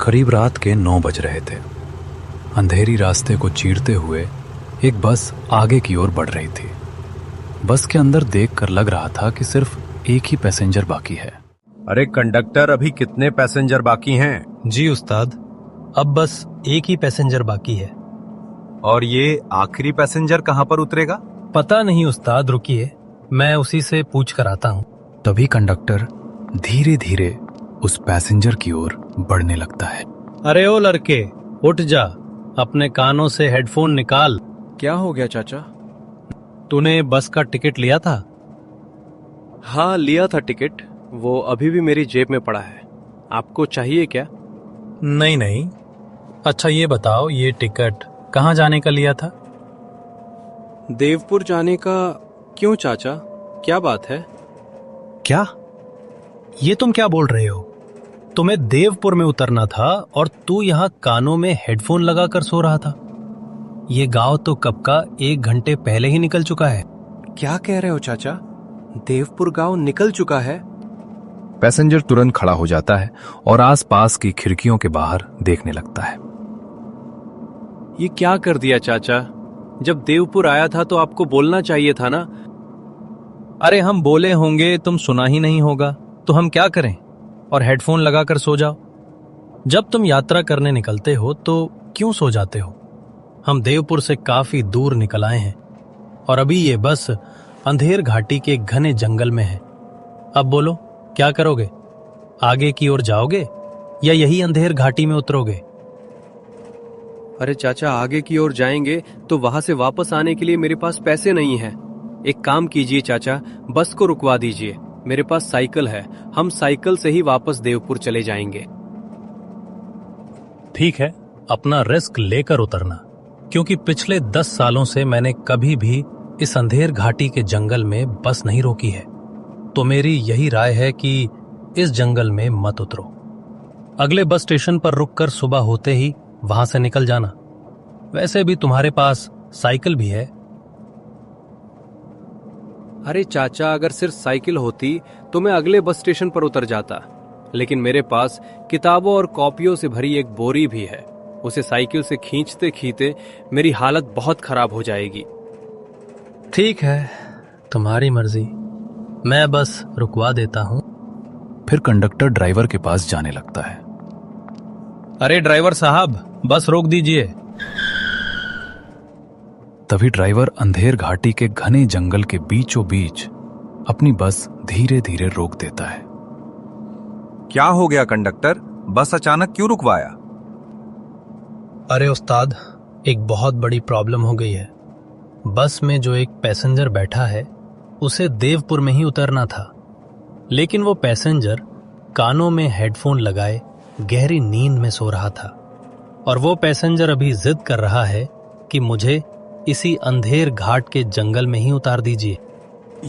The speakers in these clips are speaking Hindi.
करीब रात के 9 बज रहे थे। अंधेरी रास्ते को चीरते हुए एक बस आगे की ओर बढ़ रही थी। बस के अंदर देखकर लग रहा था कि सिर्फ एक ही पैसेंजर बाकी है। अरे कंडक्टर, अभी कितने पैसेंजर बाकी हैं? जी उस्ताद, अब बस एक ही पैसेंजर बाकी है। और ये आखिरी पैसेंजर कहाँ पर उतरेगा? पता नहीं उस्ताद, रुकिए, मैं उसी से पूछ कर आता हूँ। तभी कंडक्टर धीरे धीरे उस पैसेंजर की ओर बढ़ने लगता है। अरे ओ लड़के, उठ जा, अपने कानों से हेडफोन निकाल। क्या हो गया चाचा? तूने बस का टिकट लिया था? हाँ, लिया था टिकट। वो अभी भी मेरी जेब में पड़ा है। आपको चाहिए क्या? नहीं नहीं। अच्छा ये बताओ, ये टिकट कहाँ जाने का लिया था? देवपुर जाने का। क्यों चाचा, क्या बात है? क्या? ये तुम क्या बोल रहे हो? तुम्हें देवपुर में उतरना था और तू यहाँ कानों में हेडफोन लगाकर सो रहा था। ये गांव तो कब का 1 घंटे पहले ही निकल चुका है। क्या कह रहे हो चाचा? देवपुर गांव निकल चुका है? पैसेंजर तुरंत खड़ा हो जाता है और आसपास की खिड़कियों के बाहर देखने लगता है। ये क्या कर दिया चाचा? जब देवपुर आया था तो आपको बोलना चाहिए था ना। अरे हम बोले होंगे, तुम सुना ही नहीं होगा, तो हम क्या करें? और हेडफोन लगाकर सो जाओ। जब तुम यात्रा करने निकलते हो तो क्यों सो जाते हो? हम देवपुर से काफी दूर निकल आए हैं और अभी ये बस अंधेर घाटी के घने जंगल में है। अब बोलो, क्या करोगे? आगे की ओर जाओगे या यही अंधेर घाटी में उतरोगे? अरे चाचा, आगे की ओर जाएंगे तो वहां से वापस आने के लिए मेरे पास पैसे नहीं हैं। एक काम कीजिए चाचा, बस को रुकवा दीजिए। मेरे पास साइकिल है, हम साइकिल से ही वापस देवपुर चले जाएंगे। ठीक है, अपना रिस्क लेकर उतरना, क्योंकि पिछले 10 सालों से मैंने कभी भी इस अंधेर घाटी के जंगल में बस नहीं रोकी है। तो मेरी यही राय है कि इस जंगल में मत उतरो। अगले बस स्टेशन पर रुककर सुबह होते ही वहां से निकल जाना। वैसे भी तुम्हारे पास साइकिल भी है। अरे चाचा, अगर सिर्फ साइकिल होती तो मैं अगले बस स्टेशन पर उतर जाता, लेकिन मेरे पास किताबों और कॉपियों से भरी एक बोरी भी है। उसे साइकिल से खींचते खींचते मेरी हालत बहुत खराब हो जाएगी। ठीक है, तुम्हारी मर्जी, मैं बस रुकवा देता हूं। फिर कंडक्टर ड्राइवर के पास जाने लगता है। अरे ड्राइवर साहब, बस रोक दीजिए। तभी ड्राइवर अंधेर घाटी के घने जंगल के बीचों बीच अपनी बस धीरे धीरे रोक देता है। क्या हो गया कंडक्टर, बस अचानक क्यों रुकवाया? अरे उस्ताद, एक बहुत बड़ी प्रॉब्लम हो गई है। बस में जो एक पैसेंजर बैठा है उसे देवपुर में ही उतरना था, लेकिन वो पैसेंजर कानों में हेडफोन लगाए गहरी नींद में सो रहा था। और वो पैसेंजर अभी जिद कर रहा है कि मुझे इसी अंधेर घाट के जंगल में ही उतार दीजिए।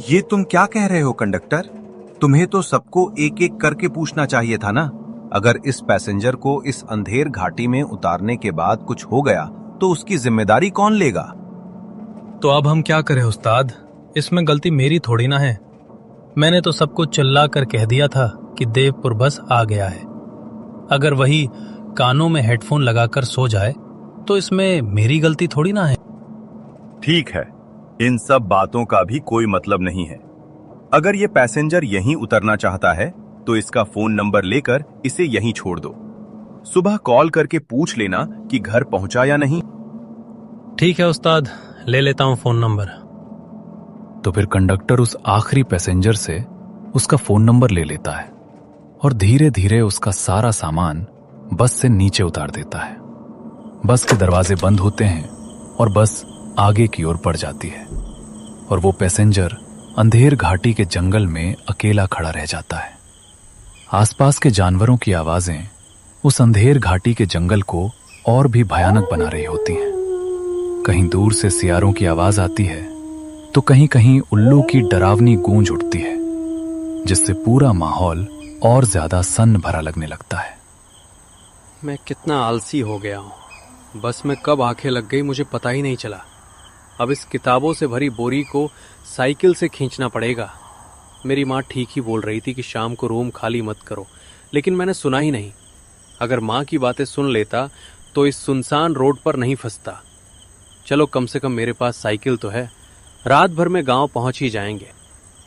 ये तुम क्या कह रहे हो कंडक्टर? तुम्हें तो सबको एक एक करके पूछना चाहिए था ना। अगर इस पैसेंजर को इस अंधेर घाटी में उतारने के बाद कुछ हो गया तो उसकी जिम्मेदारी कौन लेगा? तो अब हम क्या करें उस्ताद, इसमें गलती मेरी थोड़ी ना है। मैंने तो सबको चिल्ला कर कह दिया था कि देवपुर बस आ गया है। अगर वही कानों में हेडफोन लगाकर सो जाए तो इसमें मेरी गलती थोड़ी ना है। ठीक है, इन सब बातों का भी कोई मतलब नहीं है। अगर ये पैसेंजर यहीं उतरना चाहता है तो इसका फोन नंबर लेकर इसे यहीं छोड़ दो। सुबह कॉल करके पूछ लेना कि घर पहुंचा या नहीं। ठीक है उस्ताद, ले लेता हूं फोन नंबर। तो फिर कंडक्टर उस आखिरी पैसेंजर से उसका फोन नंबर ले लेता है और धीरे धीरे उसका सारा सामान बस से नीचे उतार देता है। बस के दरवाजे बंद होते हैं और बस आगे की ओर बढ़ जाती है और वो पैसेंजर अंधेर घाटी के जंगल में अकेला खड़ा रह जाता है। आसपास के जानवरों की आवाजें उस अंधेर घाटी के जंगल को और भी भयानक बना रही होती हैं। कहीं दूर से सियारों की आवाज आती है तो कहीं कहीं उल्लू की डरावनी गूंज उठती है, जिससे पूरा माहौल और ज्यादा सन्न भरा लगने लगता है। मैं कितना आलसी हो गया हूँ। बस में कब आंखें लग गई मुझे पता ही नहीं चला। अब इस किताबों से भरी बोरी को साइकिल से खींचना पड़ेगा। मेरी माँ ठीक ही बोल रही थी कि शाम को रूम खाली मत करो, लेकिन मैंने सुना ही नहीं। अगर माँ की बातें सुन लेता तो इस सुनसान रोड पर नहीं फंसता। चलो कम से कम मेरे पास साइकिल तो है, रात भर में गांव पहुंच ही जाएंगे।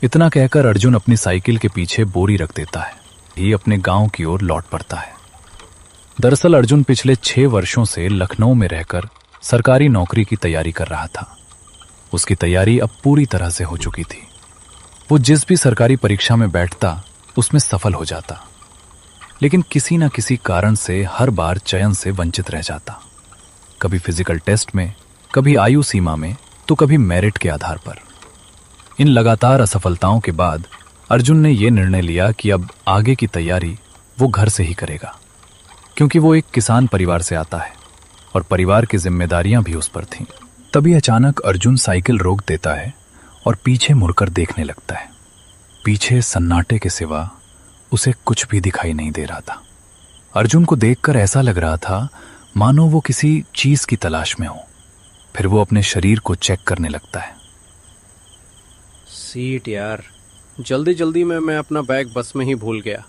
इतना कहकर अर्जुन अपनी साइकिल के पीछे बोरी रख देता है, ही अपने गांव की ओर लौट पड़ता है। दरअसल अर्जुन पिछले 6 वर्षों से लखनऊ में रहकर सरकारी नौकरी की तैयारी कर रहा था। उसकी तैयारी अब पूरी तरह से हो चुकी थी। वो जिस भी सरकारी परीक्षा में बैठता उसमें सफल हो जाता, लेकिन किसी न किसी कारण से हर बार चयन से वंचित रह जाता। कभी फिजिकल टेस्ट में, कभी आयु सीमा में, तो कभी मेरिट के आधार पर। इन लगातार असफलताओं के बाद अर्जुन ने यह निर्णय लिया कि अब आगे की तैयारी वो घर से ही करेगा, क्योंकि वो एक किसान परिवार से आता है और परिवार की जिम्मेदारियां भी उस पर थीं। तभी अचानक अर्जुन साइकिल रोक देता है और पीछे मुड़कर देखने लगता है। पीछे सन्नाटे के सिवा उसे कुछ भी दिखाई नहीं दे रहा था। अर्जुन को देखकर ऐसा लग रहा था मानो वो किसी चीज की तलाश में हो। फिर वो अपने शरीर को चेक करने लगता है। सीट यार, जल्दी जल्दी में मैं अपना बैग बस में ही भूल गया।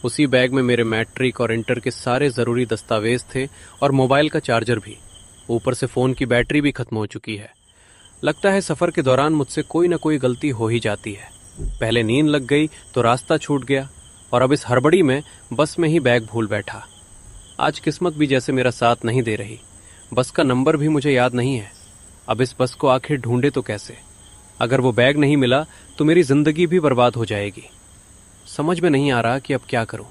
उसी बैग में मेरे मैट्रिक और इंटर के सारे जरूरी दस्तावेज थे और मोबाइल का चार्जर भी। ऊपर से फोन की बैटरी भी खत्म हो चुकी है। लगता है सफर के दौरान मुझसे कोई ना कोई गलती हो ही जाती है। पहले नींद लग गई तो रास्ता छूट गया, और अब इस हड़बड़ी में बस में ही बैग भूल बैठा। आज किस्मत भी जैसे मेरा साथ नहीं दे रही। बस का नंबर भी मुझे याद नहीं है। अब इस बस को आखिर ढूंढे तो कैसे? अगर वो बैग नहीं मिला तो मेरी जिंदगी भी बर्बाद हो जाएगी। समझ में नहीं आ रहा कि अब क्या करूं।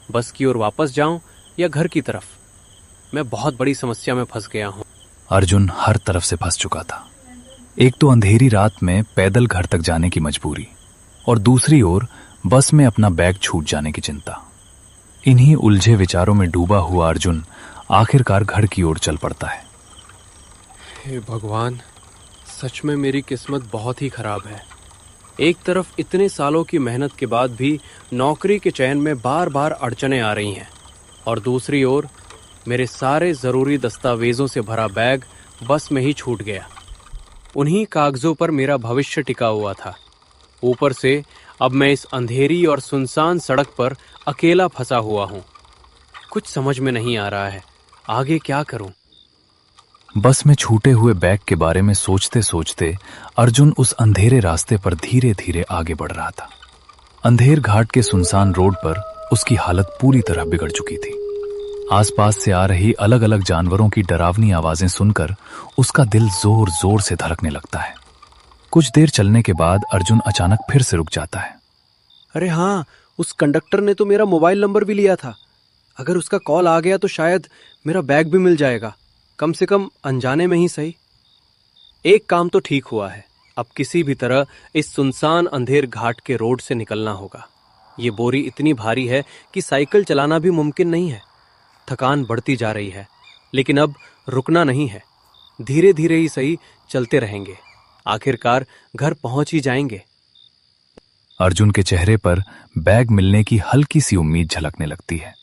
बस की ओर वापस जाऊं या घर की तरफ? मैं बहुत बड़ी समस्या में फंस गया हूं। अर्जुन हर तरफ से फंस चुका था। एक तो अंधेरी रात में पैदल घर तक जाने की मजबूरी, और दूसरी ओर बस में अपना बैग छूट जाने की चिंता। इन्हीं उलझे विचारों में डूबा हुआ अर्जुन आखिरकार घर की ओर चल पड़ता है। हे भगवान, सच में मेरी किस्मत बहुत ही खराब है। एक तरफ इतने सालों की मेहनत के बाद भी नौकरी के चयन में बार बार अड़चनें आ रही हैं, और दूसरी ओर मेरे सारे जरूरी दस्तावेजों से भरा बैग बस में ही छूट गया। उन्हीं कागजों पर मेरा भविष्य टिका हुआ था। ऊपर से अब मैं इस अंधेरी और सुनसान सड़क पर अकेला फंसा हुआ हूं। कुछ समझ में नहीं आ रहा है, आगे क्या करूं? बस में छूटे हुए बैग के बारे में सोचते सोचते अर्जुन उस अंधेरे रास्ते पर धीरे धीरे आगे बढ़ रहा था। अंधेर घाट के सुनसान रोड पर उसकी हालत पूरी तरह बिगड़ चुकी थी। आसपास से आ रही अलग अलग जानवरों की डरावनी आवाजें सुनकर उसका दिल जोर जोर से धड़कने लगता है। कुछ देर चलने के बाद अर्जुन अचानक फिर से रुक जाता है। अरे हाँ, उस कंडक्टर ने तो मेरा मोबाइल नंबर भी लिया था। अगर उसका कॉल आ गया तो शायद मेरा बैग भी मिल जाएगा, कम से कम अनजाने में ही सही। एक काम तो ठीक हुआ है, अब किसी भी तरह इस सुनसान अंधेर घाट के रोड से निकलना होगा। ये बोरी इतनी भारी है कि साइकिल चलाना भी मुमकिन नहीं है। थकान बढ़ती जा रही है, लेकिन अब रुकना नहीं है। धीरे धीरे ही सही चलते रहेंगे, आखिरकार घर पहुंच ही जाएंगे। अर्जुन के चेहरे पर बैग मिलने की हल्की सी उम्मीद झलकने लगती है।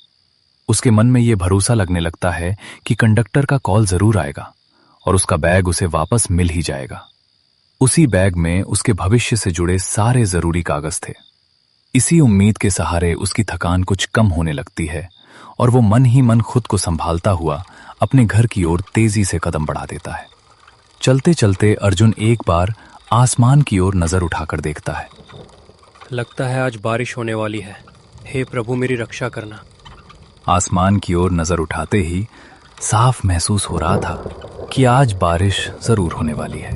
उसके मन में यह भरोसा लगने लगता है कि कंडक्टर का कॉल जरूर आएगा और उसका बैग उसे वापस मिल ही जाएगा। उसी बैग में उसके भविष्य से जुड़े सारे जरूरी कागज थे। इसी उम्मीद के सहारे उसकी थकान कुछ कम होने लगती है और वो मन ही मन खुद को संभालता हुआ अपने घर की ओर तेजी से कदम बढ़ा देता है। चलते चलते अर्जुन एक बार आसमान की ओर नजर उठाकर देखता है। लगता है आज बारिश होने वाली है। हे प्रभु, मेरी रक्षा करना। आसमान की ओर नजर उठाते ही साफ महसूस हो रहा था कि आज बारिश जरूर होने वाली है।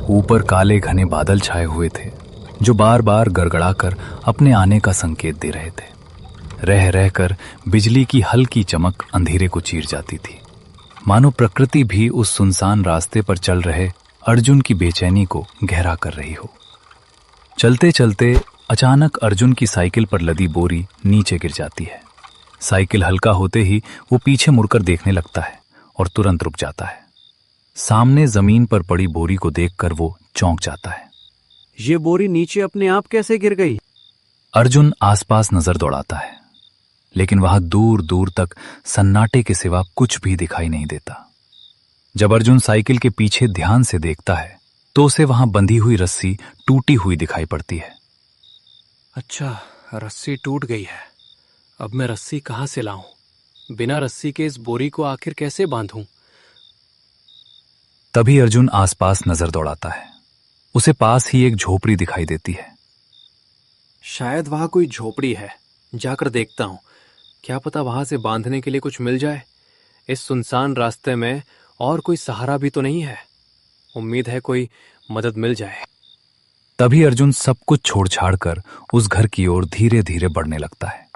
ऊपर काले घने बादल छाए हुए थे जो बार बार गड़गड़ाकर अपने आने का संकेत दे रहे थे। रह रहकर बिजली की हल्की चमक अंधेरे को चीर जाती थी, मानो प्रकृति भी उस सुनसान रास्ते पर चल रहे अर्जुन की बेचैनी को गहरा कर रही हो। चलते चलते अचानक अर्जुन की साइकिल पर लदी बोरी नीचे गिर जाती है। साइकिल हल्का होते ही वो पीछे मुड़कर देखने लगता है और तुरंत रुक जाता है। सामने जमीन पर पड़ी बोरी को देखकर वो चौंक जाता है। ये बोरी नीचे अपने आप कैसे गिर गई? अर्जुन आसपास नजर दौड़ाता है, लेकिन वहां दूर दूर तक सन्नाटे के सिवा कुछ भी दिखाई नहीं देता। जब अर्जुन साइकिल के पीछे ध्यान से देखता है तो उसे वहां बंधी हुई रस्सी टूटी हुई दिखाई पड़ती है। अच्छा, रस्सी टूट गई है। अब मैं रस्सी कहां से लाऊं? बिना रस्सी के इस बोरी को आखिर कैसे बांधूं? तभी अर्जुन आसपास नजर दौड़ाता है। उसे पास ही एक झोपड़ी दिखाई देती है। शायद वहां कोई झोपड़ी है, जाकर देखता हूं। क्या पता वहां से बांधने के लिए कुछ मिल जाए। इस सुनसान रास्ते में और कोई सहारा भी तो नहीं है। उम्मीद है कोई मदद मिल जाए। तभी अर्जुन सब कुछ छोड़ छाड़ कर उस घर की ओर धीरे धीरे बढ़ने लगता है।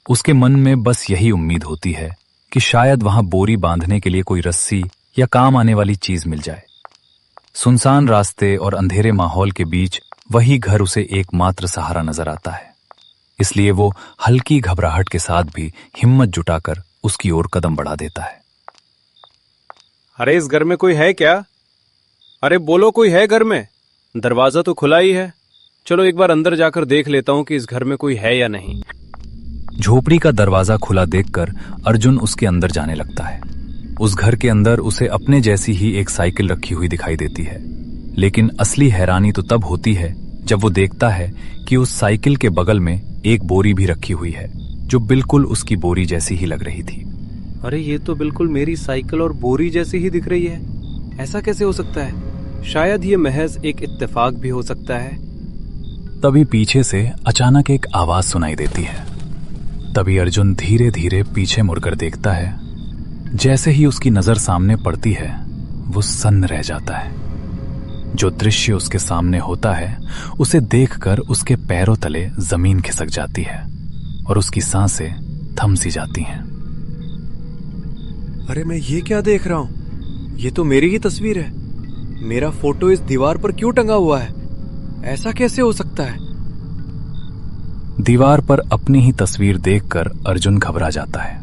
उसके मन में बस यही उम्मीद होती है कि शायद वहां बोरी बांधने के लिए कोई रस्सी या काम आने वाली चीज मिल जाए। सुनसान रास्ते और अंधेरे माहौल के बीच वही घर उसे एकमात्र सहारा नजर आता है। इसलिए वो हल्की घबराहट के साथ भी हिम्मत जुटाकर उसकी ओर कदम बढ़ा देता है। अरे इस घर में कोई है क्या? अरे बोलो, कोई है घर में? दरवाजा तो खुला ही है। चलो एक बार अंदर जाकर देख लेता हूं कि इस घर में कोई है या नहीं। झोपड़ी का दरवाजा खुला देखकर अर्जुन उसके अंदर जाने लगता है। उस घर के अंदर उसे अपने जैसी ही एक साइकिल रखी हुई दिखाई देती है। लेकिन असली हैरानी तो तब होती है जब वो देखता है कि उस साइकिल के बगल में एक बोरी भी रखी हुई है, जो बिल्कुल उसकी बोरी जैसी ही लग रही थी। अरे ये तो बिल्कुल मेरी साइकिल और बोरी जैसी ही दिख रही है। ऐसा कैसे हो सकता है? शायद ये महज एक इत्तेफाक भी हो सकता है। तभी पीछे से अचानक एक आवाज सुनाई देती है। तभी अर्जुन धीरे धीरे पीछे मुड़कर देखता है। जैसे ही उसकी नजर सामने पड़ती है, वो सन्न रह जाता है। जो दृश्य उसके सामने होता है उसे देखकर उसके पैरों तले जमीन खिसक जाती है और उसकी सांसें थम सी जाती हैं। अरे मैं ये क्या देख रहा हूं? ये तो मेरी ही तस्वीर है। मेरा फोटो इस दीवार पर क्यों टंगा हुआ है? ऐसा कैसे हो सकता है? दीवार पर अपनी ही तस्वीर देखकर अर्जुन घबरा जाता है।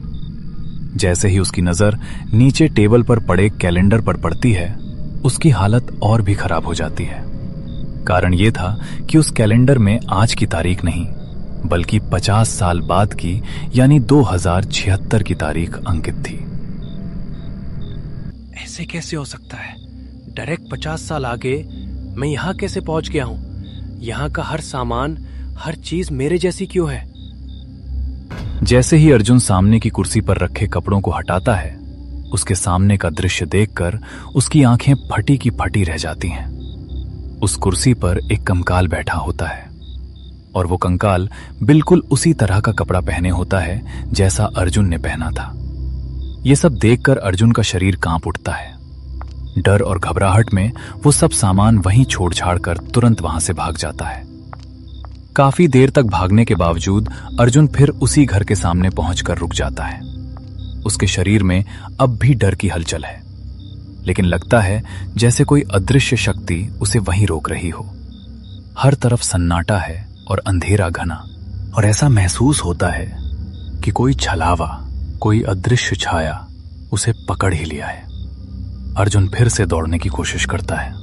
जैसे ही उसकी नजर नीचे टेबल पर पड़े कैलेंडर पर पड़ती है, उसकी हालत और भी खराब हो जाती है। कारण यह था कि उस कैलेंडर में आज की तारीख नहीं, बल्कि 50 साल बाद की यानी 2076 की तारीख अंकित थी। ऐसे कैसे हो सकता है? डायरेक्ट 50 साल आगे मैं यहां कैसे पहुंच गया हूं? यहां का हर सामान, हर चीज मेरे जैसी क्यों है? जैसे ही अर्जुन सामने की कुर्सी पर रखे कपड़ों को हटाता है, उसके सामने का दृश्य देखकर उसकी आंखें फटी की फटी रह जाती हैं। उस कुर्सी पर एक कंकाल बैठा होता है और वो कंकाल बिल्कुल उसी तरह का कपड़ा पहने होता है जैसा अर्जुन ने पहना था। ये सब देखकर अर्जुन का शरीर कांप उठता है। डर और घबराहट में वो सब सामान वहीं छोड़ छाड़ कर तुरंत वहां से भाग जाता है। काफी देर तक भागने के बावजूद अर्जुन फिर उसी घर के सामने पहुंचकर रुक जाता है। उसके शरीर में अब भी डर की हलचल है, लेकिन लगता है जैसे कोई अदृश्य शक्ति उसे वहीं रोक रही हो। हर तरफ सन्नाटा है और अंधेरा घना, और ऐसा महसूस होता है कि कोई छलावा, कोई अदृश्य छाया उसे पकड़ ही लिया है। अर्जुन फिर से दौड़ने की कोशिश करता है।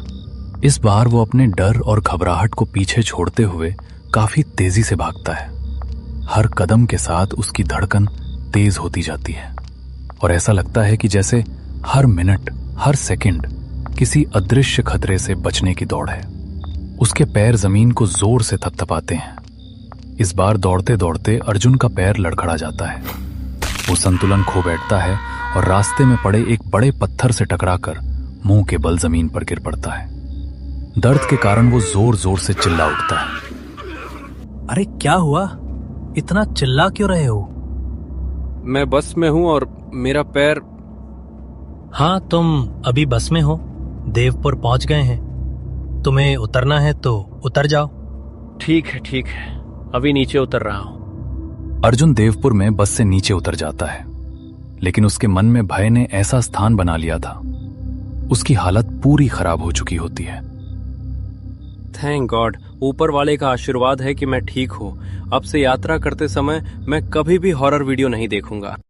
इस बार वो अपने डर और घबराहट को पीछे छोड़ते हुए काफी तेजी से भागता है। हर कदम के साथ उसकी धड़कन तेज होती जाती है और ऐसा लगता है कि जैसे हर मिनट, हर सेकंड किसी अदृश्य खतरे से बचने की दौड़ है। उसके पैर जमीन को जोर से थपथपाते हैं। इस बार दौड़ते दौड़ते अर्जुन का पैर लड़खड़ा जाता है। वो संतुलन खो बैठता है और रास्ते में पड़े एक बड़े पत्थर से टकराकर मुंह के बल जमीन पर गिर पड़ता है। दर्द के कारण वो जोर जोर से चिल्ला उठता है। अरे क्या हुआ? इतना चिल्ला क्यों रहे हो? मैं बस में हूं और मेरा पैर। हाँ, तुम अभी बस में हो, देवपुर पहुंच गए हैं। तुम्हें उतरना है तो उतर जाओ। ठीक है, अभी नीचे उतर रहा हूं। अर्जुन देवपुर में बस से नीचे उतर जाता है, लेकिन उसके मन में भय ने ऐसा स्थान बना लिया था, उसकी हालत पूरी खराब हो चुकी होती है। थैंक गॉड, ऊपर वाले का आशीर्वाद है कि मैं ठीक हूं। अब से यात्रा करते समय मैं कभी भी हॉरर वीडियो नहीं देखूंगा।